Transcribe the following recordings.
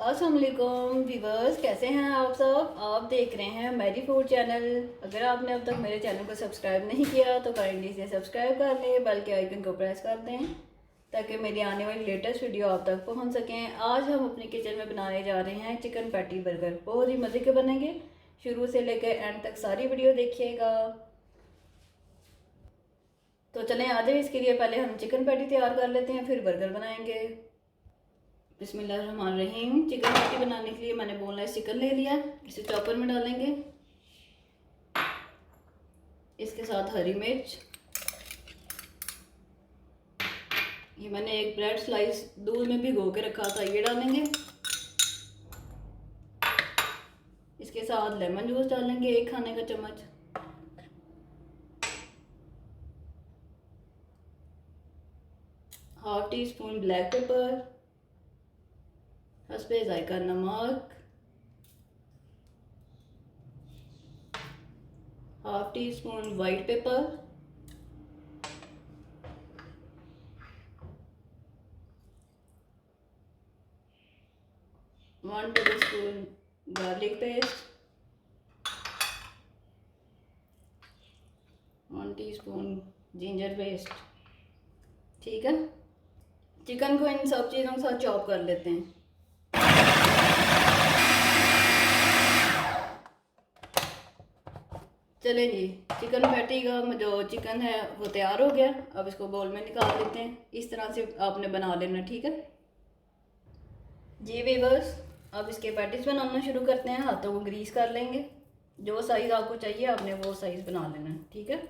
अस्सलाम वालेकुम व्यूवर्स, कैसे हैं आप सब। आप देख रहे हैं मेरी फूड चैनल। अगर आपने अब तक मेरे चैनल को सब्सक्राइब नहीं किया तो काइंडली इसे सब्सक्राइब कर लें, बेल के आइकन को प्रेस कर दें ताकि मेरी आने वाली लेटेस्ट वीडियो आप तक पहुंच सकें। आज हम अपने किचन में बनाने जा रहे हैं चिकन पैटी बर्गर। बहुत ही मज़े के बनेंगे, शुरू से लेकर एंड तक सारी वीडियो देखिएगा। तो चलें आ जाए, इसके लिए पहले हम चिकन पैटी तैयार कर लेते हैं, फिर बर्गर बनाएंगे। बिस्मिल्लाहिर्रहमानिर्रहीम। चिकन पैटी बनाने के लिए मैंने बोनलेस चिकन ले लिया, इसे चॉपर में डालेंगे। इसके साथ हरी मिर्च, ये मैंने एक ब्रेड स्लाइस दूध में भिगो के रखा था, ये डालेंगे। इसके साथ लेमन जूस डालेंगे 1 खाने का चम्मच। Half teaspoon black pepper, हस्बे जायका नमक, half teaspoon white pepper, 1 tablespoon garlic paste, 1 teaspoon ginger paste. ठीक है, चिकन को इन सब चीज़ों के साथ चॉप कर लेते हैं। चले जी, चिकन पैटी का जो चिकन है वो तैयार हो गया। अब इसको बाउल में निकाल लेते हैं। इस तरह से आपने बना लेना, ठीक है जी वीवर्स। अब इसके पैटीज बनाना शुरू करते हैं। हाथों को ग्रीस कर लेंगे, जो साइज़ आपको चाहिए आपने वो साइज़ बना लेना, ठीक है।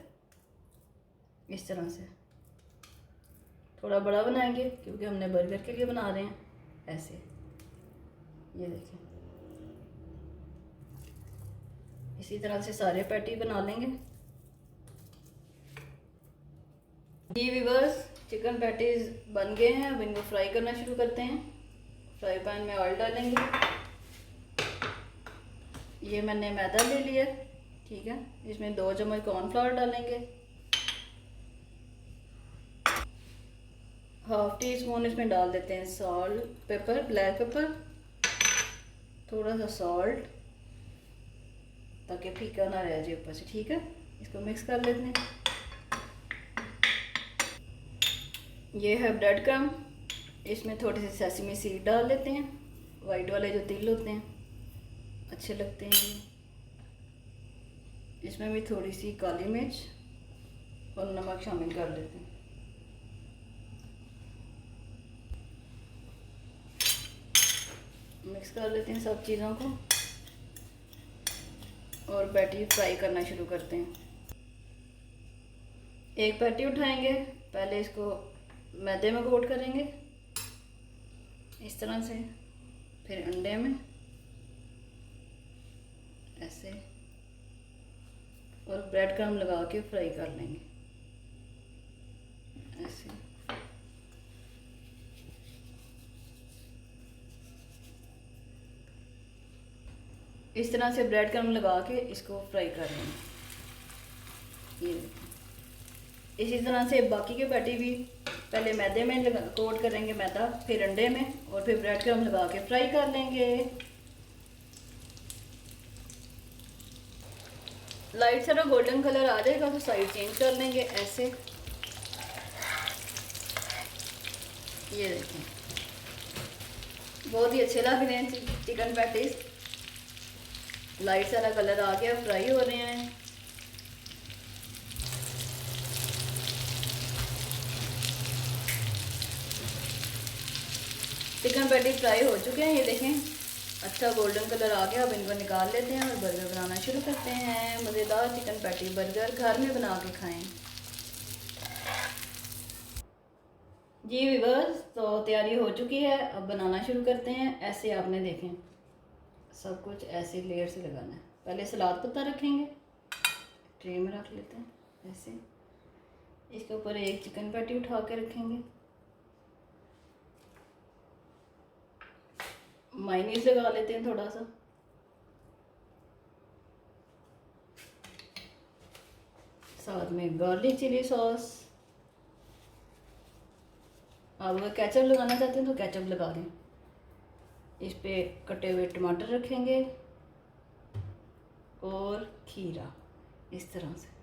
इस तरह से थोड़ा बड़ा बनाएंगे क्योंकि हमने बर्गर के लिए बना रहे हैं। ऐसे ये देखिए, इसी तरह से सारे पैटी बना लेंगे जी वीवर्स। चिकन पैटीज बन गए हैं, अब इनको फ्राई करना शुरू करते हैं। फ्राई पैन में ऑयल डालेंगे। ये मैंने मैदा ले लिया, ठीक है। इसमें 2 चम्मच कॉर्नफ्लावर डालेंगे। हाफ टी स्पून इसमें डाल देते हैं सॉल्ट, पेपर, ब्लैक पेपर, थोड़ा सा सॉल्ट ताकि फीका ना रह जाए ऊपर से, ठीक है। इसको मिक्स कर लेते हैं। ये है ब्रेड क्रम, इसमें थोड़ी सी सेसमी सीड डाल लेते हैं। वाइट वाले जो तिल होते हैं अच्छे लगते हैं ये। इसमें भी थोड़ी सी काली मिर्च और नमक शामिल कर लेते हैं। मिक्स कर लेते हैं सब चीज़ों को और पैटी फ्राई करना शुरू करते हैं। एक पैटी उठाएंगे, पहले इसको मैदे में कोट करेंगे इस तरह से, फिर अंडे में ऐसे, और ब्रेड क्रम्ब लगा के फ्राई कर लेंगे ऐसे। इस तरह से ब्रेड क्रम्ब लगा के इसको फ्राई कर लेंगे। ये इसी तरह से बाकी के पैटी भी पहले मैदे में कोट करेंगे मैदा, फिर अंडे में, और फिर ब्रेड क्रम्ब लगा के फ्राई कर लेंगे। लाइट सा गोल्डन कलर आ जाएगा तो साइड चेंज कर लेंगे ऐसे। ये देखें, बहुत ही अच्छे लग रहे हैं चिकन पैटीज। लाइट सारा कलर आ गया, फ्राई हो रहे हैं। चिकन पैटी फ्राई हो चुके हैं, ये देखें अच्छा गोल्डन कलर आ गया। अब इनको निकाल लेते हैं और बर्गर बनाना शुरू करते हैं। मज़ेदार चिकन पैटी बर्गर घर में बना के खाएं जी व्यूअर्स। तो तैयारी हो चुकी है, अब बनाना शुरू करते हैं। ऐसे आपने देखें सब कुछ ऐसे लेयर से लगाना है। पहले सलाद पत्ता रखेंगे, ट्रे में रख लेते हैं ऐसे। इसके ऊपर एक चिकन पैटी उठा के रखेंगे। मायोनीज लगा लेते हैं थोड़ा सा, साथ में गार्लिक चिली सॉस। आप अगर केचप लगाना चाहते हैं तो केचप लगा दें। इस पे कटे हुए टमाटर रखेंगे और खीरा इस तरह से।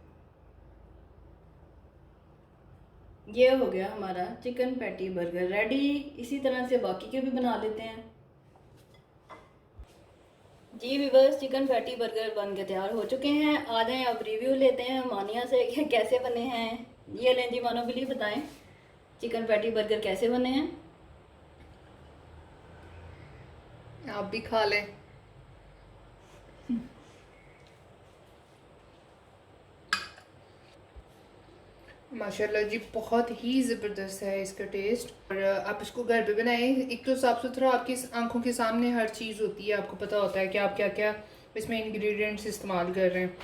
ये हो गया हमारा चिकन पैटी बर्गर रेडी। इसी तरह से बाकी के भी बना लेते हैं। जी viewers, chicken patty burger bun के तैयार हो चुके हैं। आ जाएं अब रिव्यू लेते हैं मानिया से कि कैसे बने हैं। ये लें जी मानो बिल्ली, बताएं चिकन पैटी बर्गर कैसे बने हैं। आप भी खा लें। माशाल्लाह जी, बहुत ही ज़बरदस्त है इसका टेस्ट। और आप इसको घर पे बनाएं। एक तो साफ़ सुथरा आपकी आंखों के सामने हर चीज़ होती है, आपको पता होता है कि आप क्या क्या इसमें इंग्रेडिएंट्स इस्तेमाल कर रहे हैं।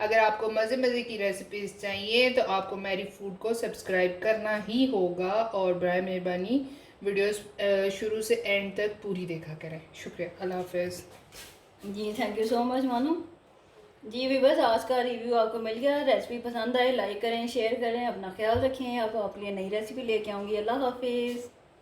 अगर आपको मज़े मज़े की रेसिपीज़ चाहिए तो आपको मेरी फूड को सब्सक्राइब करना ही होगा और बराए मेहरबानी वीडियोस शुरू से एंड तक पूरी देखा करें। शुक्रिया, अल्लाह हाफ़िज़। जी थैंक यू सो मच मानो। जी व्यूअर्स, आज का रिव्यू आपको मिल गया। रेसिपी पसंद आए लाइक करें, शेयर करें, अपना ख्याल रखें। अब आपके लिए नई रेसिपी लेके आऊँगी। अल्लाह हाफिज़।